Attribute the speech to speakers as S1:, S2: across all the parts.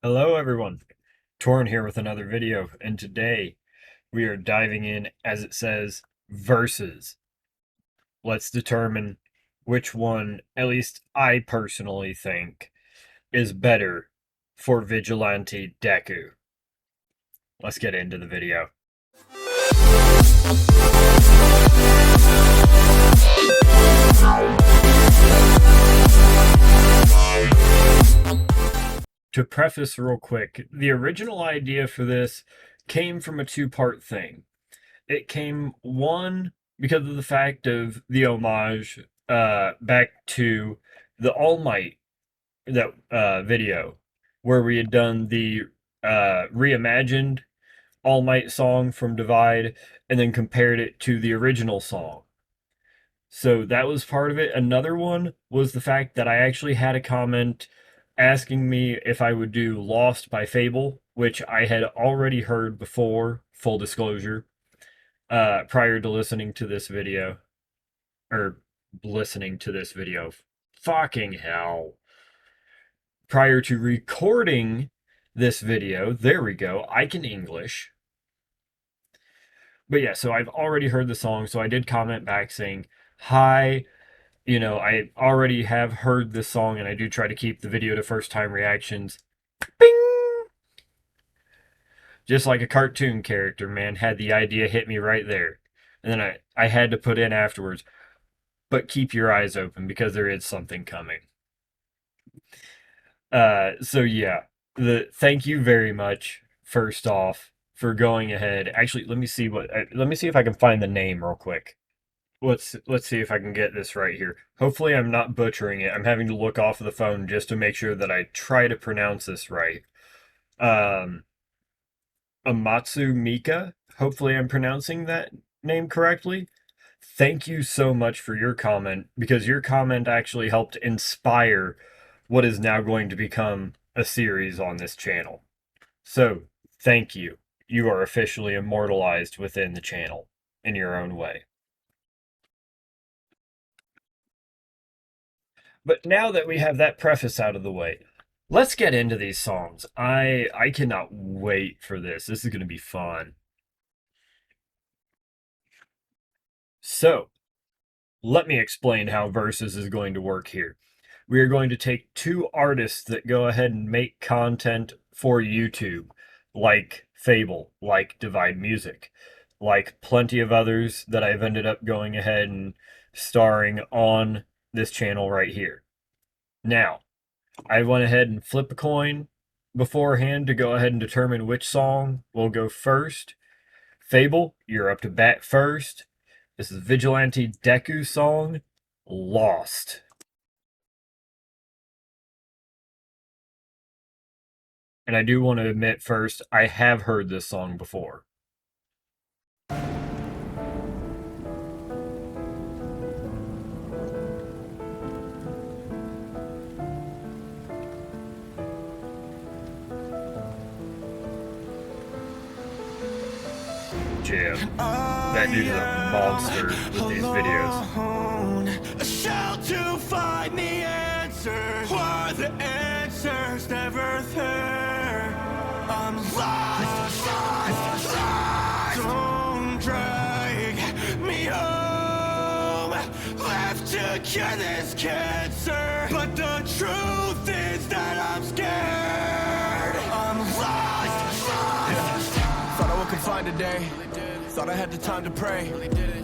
S1: Hello everyone, Torn here with another video, and today we are diving in, as it says, versus. Let's determine which one, at least I personally think, is better for Vigilante Deku. Let's get into the video. To preface real quick, the original idea for this came from a two-part thing. It came, one, because of the fact of the homage back to the All Might video, where we had done the reimagined All Might song from Divide and then compared it to the original song. So that was part of it. Another one was the fact that I actually had a comment asking me if I would do Lost by Fabvl, which I had already heard before, full disclosure, prior to listening to this video. Fucking hell. Prior to recording this video, there we go, I can English. But yeah, so I've already heard the song, so I did comment back saying, hi, I already have heard this song, and I do try to keep the video to first-time reactions. Bing! Just like a cartoon character, man, had the idea hit me right there. And then I had to put in afterwards, but keep your eyes open, because there is something coming. So yeah, thank you very much, first off, for going ahead. Actually, let me see if I can find the name real quick. Let's see if I can get this right here. Hopefully I'm not butchering it. I'm having to look off of the phone just to make sure that I try to pronounce this right. Amatsu Mika. Hopefully I'm pronouncing that name correctly. Thank you so much for your comment, because your comment actually helped inspire what is now going to become a series on this channel. So, thank you. You are officially immortalized within the channel in your own way. But now that we have that preface out of the way, let's get into these songs. I cannot wait for this. This is going to be fun. So, let me explain how Versus is going to work here. We are going to take two artists that go ahead and make content for YouTube, like Fabvl, like Divide Music, like plenty of others that I've ended up going ahead and starring on this channel right here. Now, I went ahead and flip a coin beforehand to go ahead and determine which song will go first. Fabvl, you're up to bat first. This is Vigilante Deku song, Lost. And I do want to admit first, I have heard this song before. Jam. That dude is a monster with these videos.
S2: A shell to find the answers. Why the answers never there? I'm lost. Don't drag me home. Left to cure this cancer, but the truth is that I'm scared. I'm lost.
S3: Thought I would confine today. Thought I had the time to pray.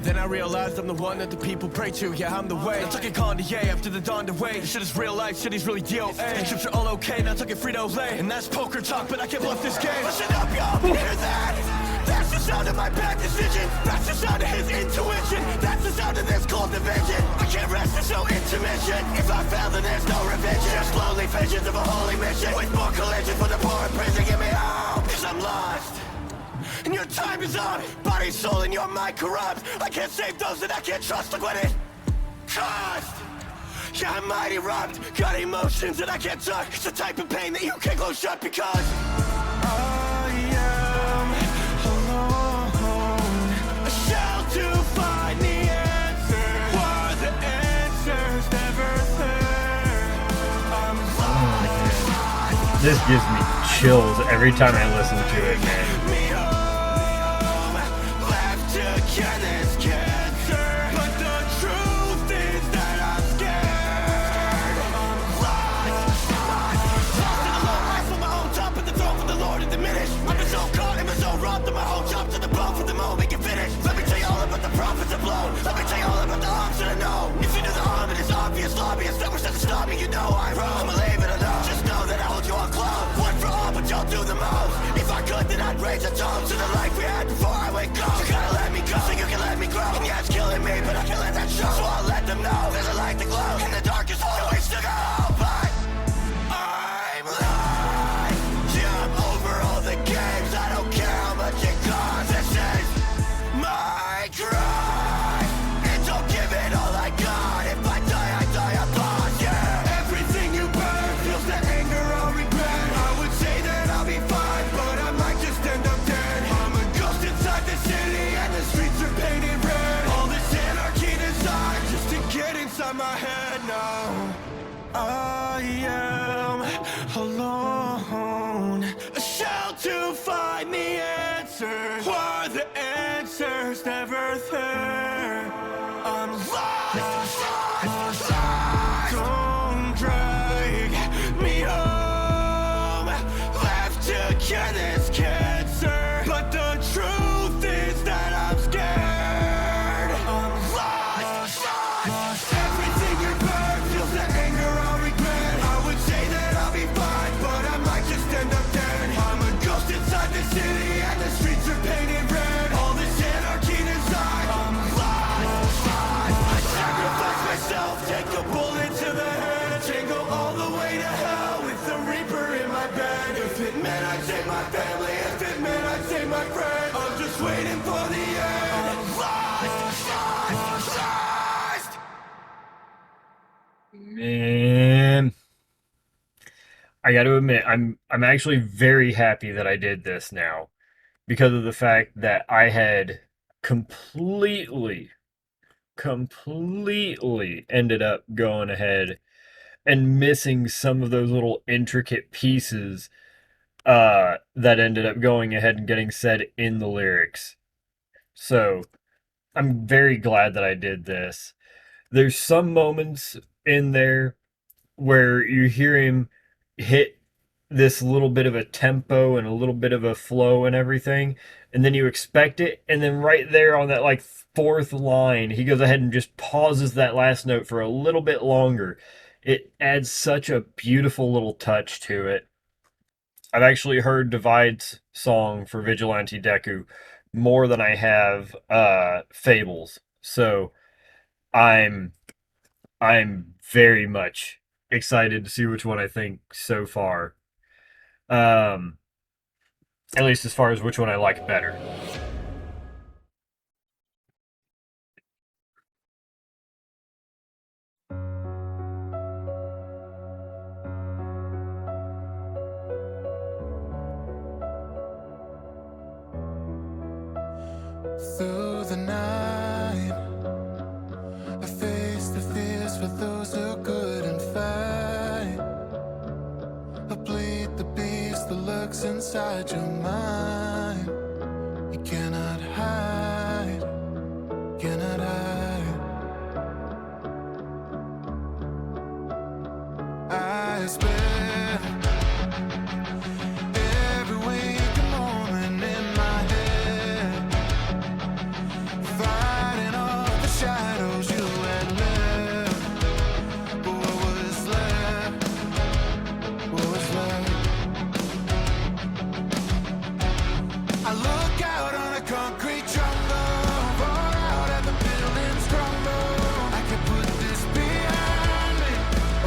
S3: Then I realized I'm the one that the people pray to. Yeah, I'm the way. I took it Kanye after the dawn to wait. This shit is real life, shit is really DOA. Chips are all okay, now took it Frito-Lay. And that's poker talk, but I can't bluff this game.
S2: Listen up, y'all, hear that? That's the sound of my bad decision. That's the sound of his intuition. That's the sound of this cold division. I can't rest, there's no intermission. If I fail, then there's no revenge. Just lonely visions of a holy mission. With more collision for the poor in prison. Get me out, cause I'm lost. And your time is up. Body, soul, and your mind corrupt. I can't save those that I can't trust. Look what it cost. Yeah, I might erupt. Got emotions that I can't tuck. It's the type of pain that you can't close shut because I am alone. A shell to find the answer. Why the answers never there? I'm lost.
S1: this gives me chills every time I listen to it, man.
S2: Let me tell you all about the option I know. If you do the harm, it is obvious. Lobbyists never said to stop me, you know I'm wrong. Believe it or not, just know that I hold you all close. One for all, but you'll do the most. If I could, then I'd raise a toast to the life we had before I wake up. You gotta let me go, so you can let me grow. And yeah, it's killing me, but I can't let that show. So I'll let them know there's a light that glows in the darkest hole. We still got hope, but I'm lying. Jump over all the games. I don't care how much it costs. This is my crime. I am alone. A shell to find the answers. Why the answers never there? I'm lost. Don't drag me home. Left to cure this cancer. But the truth is that I'm scared. I'm lost. Everything you burn feels the anger I'll regret. I would say that I'll be fine, but I might just end up dead. I'm a ghost inside the city and the streets are painted red. All this anarchy inside. I'm lost. I sacrifice myself, take a bullet to the head. Jingle all the way to hell with the reaper in my bed. If it meant I'd save my family, if it meant I'd save my friend, I'm just waiting for the end. I'm lost.
S1: Man, I got to admit, I'm actually very happy that I did this now because of the fact that I had completely ended up going ahead and missing some of those little intricate pieces that ended up going ahead and getting said in the lyrics. So I'm very glad that I did this. There's some moments in there where you hear him hit this little bit of a tempo and a little bit of a flow and everything, and then you expect it, and then right there on that like fourth line, he goes ahead and just pauses that last note for a little bit longer. It adds such a beautiful little touch to it. I've actually heard Divide's song for Vigilante Deku more than I have Fabvl's. So I'm very much excited to see which one I think so far. At least as far as which one I like better.
S4: Through the night, I face the fears for those who couldn't fight. I bleed the beast that lurks inside your mind. You cannot hide, cannot hide. I spend every waking moment in my head, fighting off the shadows you had left. But what was left? What was left? I look out on a concrete jungle, roar out at the buildings crumble. I can put this behind me,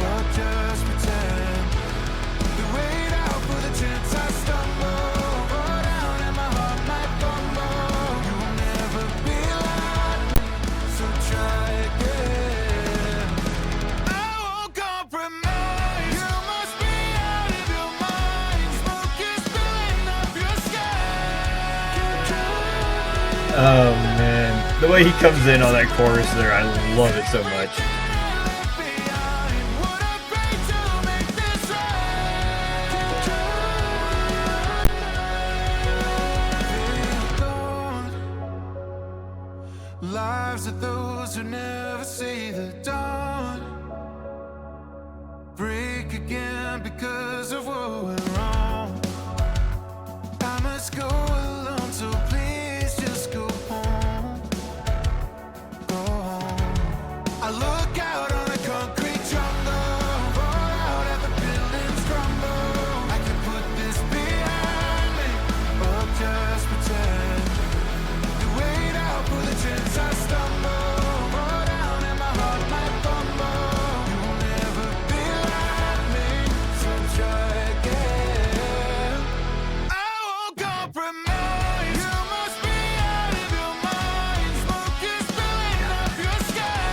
S4: or just pretend. The wait out for the chance I stumble, roar down and my heart might fumble. You will never be like me, so try again. I won't compromise. You must be out of your mind. Smoke is spilling off your skin.
S1: Oh man, the way he comes in on that chorus there, I love it so much.
S4: Behind, what a fate to make this right. to those who never see the dawn. Break again because of what went wrong. I must go alone, so please just go home. Go home. I look out on a concrete jungle, fall out at the buildings crumble. I can put this behind me, or just pretend to wait out for the chance I stumble. Fall down and my heart might fumble. You will never be like me, so try again. I won't compromise. You must be out of your mind. Smoke is filling up your sky.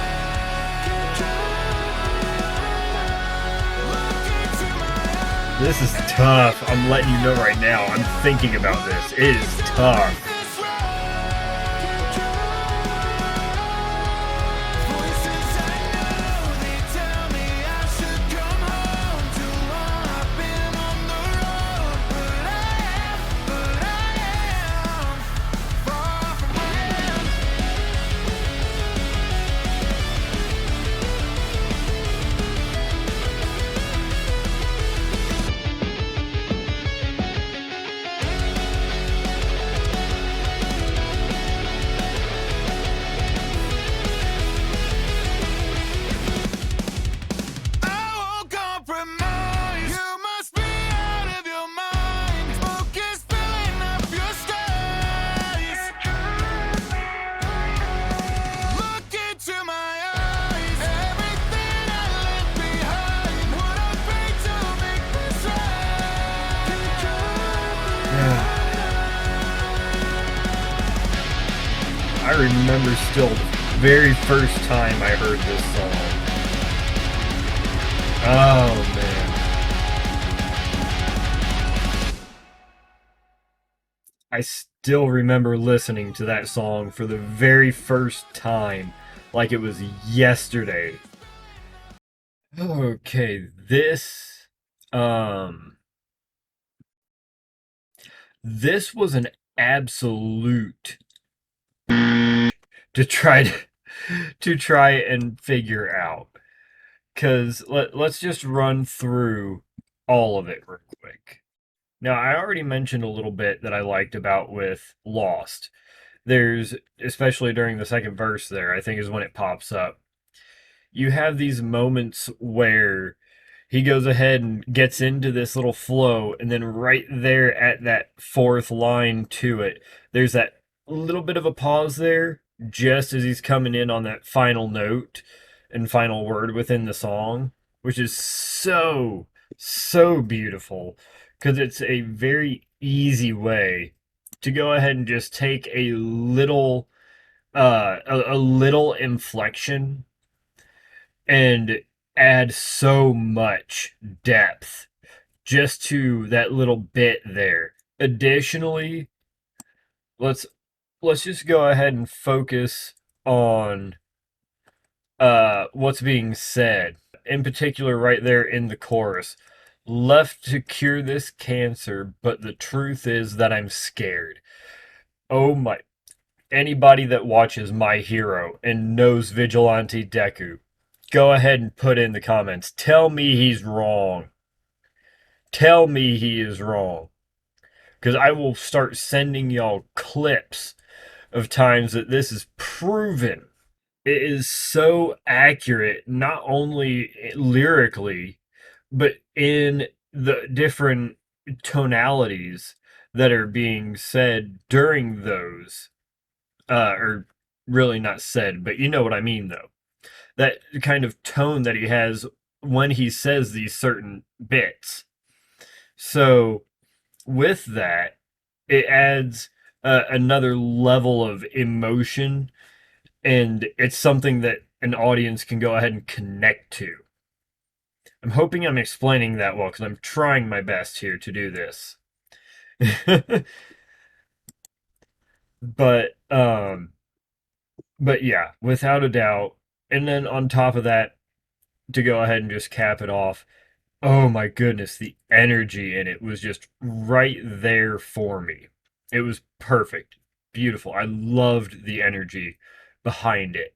S4: Look into my eyes.
S1: This is tough. I'm letting you know right now. I'm thinking about this. It is tough.
S4: This right. Voices I know, they tell me I should come home. Too long I've been on the road, but I am far from home. I won't compromise. You must be out of your mind. Smoke is filling up your skies. Look into my eyes. Everything I left behind. Would I pay to make this right?
S1: I remember still the very first time I heard this song. Oh man. I still remember listening to that song for the very first time, like it was yesterday. Okay, this was an absolute to try and figure out. Cause let's just run through all of it real quick. Now, I already mentioned a little bit that I liked about with Lost. There's, especially during the second verse there, I think is when it pops up. You have these moments where he goes ahead and gets into this little flow, and then right there at that fourth line to it, there's that little bit of a pause there, just as he's coming in on that final note and final word within the song, which is so beautiful, because it's a very easy way to go ahead and just take a little a little inflection and add so much depth just to that little bit there. Additionally, let's just go ahead and focus on what's being said. In particular, right there in the chorus. Left to cure this cancer, but the truth is that I'm scared. Oh my. Anybody that watches My Hero and knows Vigilante Deku, go ahead and put in the comments. Tell me he's wrong. Tell me he is wrong. Because I will start sending y'all clips of times that this is proven. It is so accurate, not only lyrically, but in the different tonalities that are being said during those. Or really not said, but you know what I mean, though. That kind of tone that he has when he says these certain bits. So, with that, it adds another level of emotion, and it's something that an audience can go ahead and connect to. I'm hoping I'm explaining that well, because I'm trying my best here to do this. But yeah, without a doubt. And then on top of that, to go ahead and just cap it off, oh my goodness, the energy in it was just right there for me. It was perfect. Beautiful. I loved the energy behind it.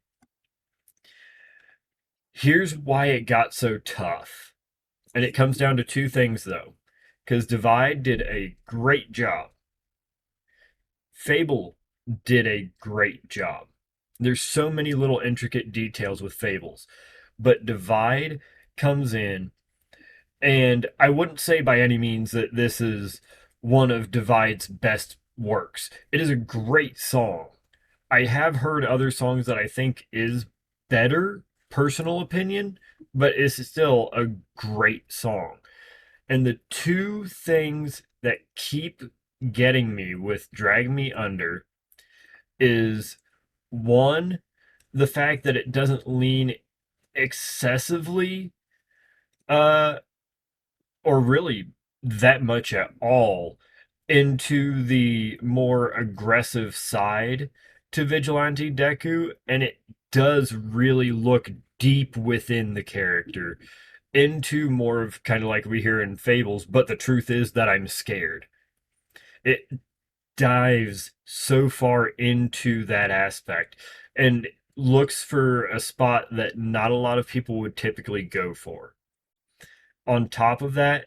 S1: Here's why it got so tough. And it comes down to two things, though. Because Divide did a great job. Fabvl did a great job. There's so many little intricate details with Fables. But Divide comes in, and I wouldn't say by any means that this is one of Divide's best works. It is a great song. I have heard other songs that I think is better, personal opinion, but it's still a great song. And the two things that keep getting me with Drag Me Under is one, the fact that it doesn't lean excessively uh or really that much at all into the more aggressive side to Vigilante Deku, and it does really look deep within the character into more of kind of like we hear in Fables, but the truth is that I'm scared. It dives so far into that aspect and looks for a spot that not a lot of people would typically go for. On top of that,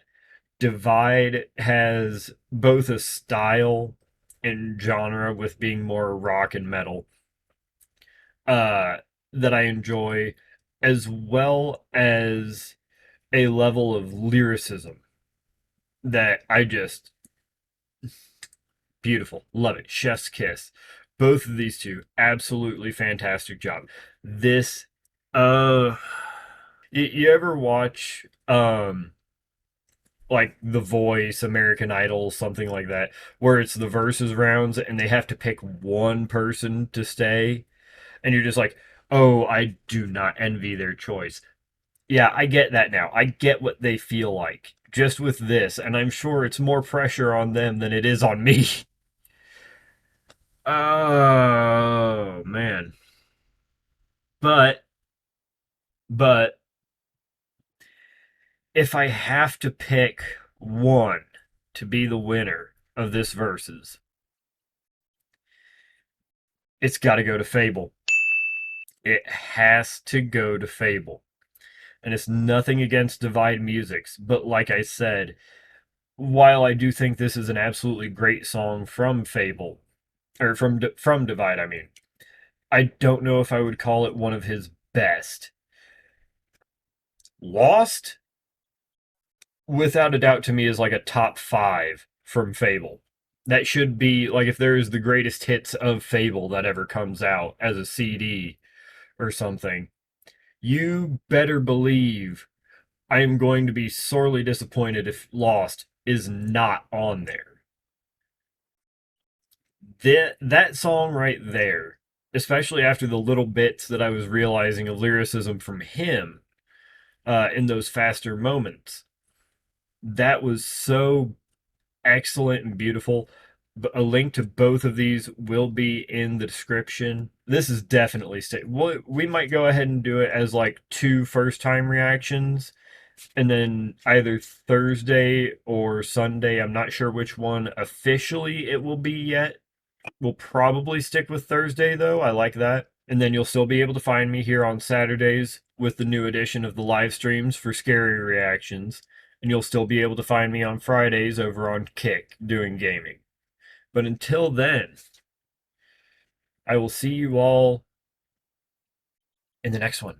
S1: Divide has both a style and genre with being more rock and metal uh, that I enjoy, as well as a level of lyricism that I just beautiful. Love it. Chef's kiss. Both of these two, absolutely fantastic job. This uh you ever watch like The Voice, American Idol, something like that, where it's the versus rounds and they have to pick one person to stay, and you're just like, oh, I do not envy their choice. Yeah, I get that now. I get what they feel like just with this, and I'm sure it's more pressure on them than it is on me. Oh man. But but if I have to pick one to be the winner of this versus, it's got to go to Fabvl. It has to go to Fabvl. And it's nothing against Divide Musics, but like I said, while I do think this is an absolutely great song from Fabvl, or from Divide, I mean, I don't know if I would call it one of his best. Lost, without a doubt, to me is like a top 5 from Fabvl. That should be like if there is the greatest hits of Fabvl that ever comes out as a CD or something. You better believe I am going to be sorely disappointed if Lost is not on there. That song right there, especially after the little bits that I was realizing of lyricism from him in those faster moments, that was so excellent and beautiful. A link to both of these will be in the description. This is definitely we might go ahead and do it as like 2 first time reactions, and then either Thursday or Sunday. I'm not sure which one officially it will be yet. We'll probably stick with Thursday though. I like that. And then you'll still be able to find me here on Saturdays with the new edition of the live streams for scary reactions. And you'll still be able to find me on Fridays over on Kick doing gaming. But until then, I will see you all in the next one.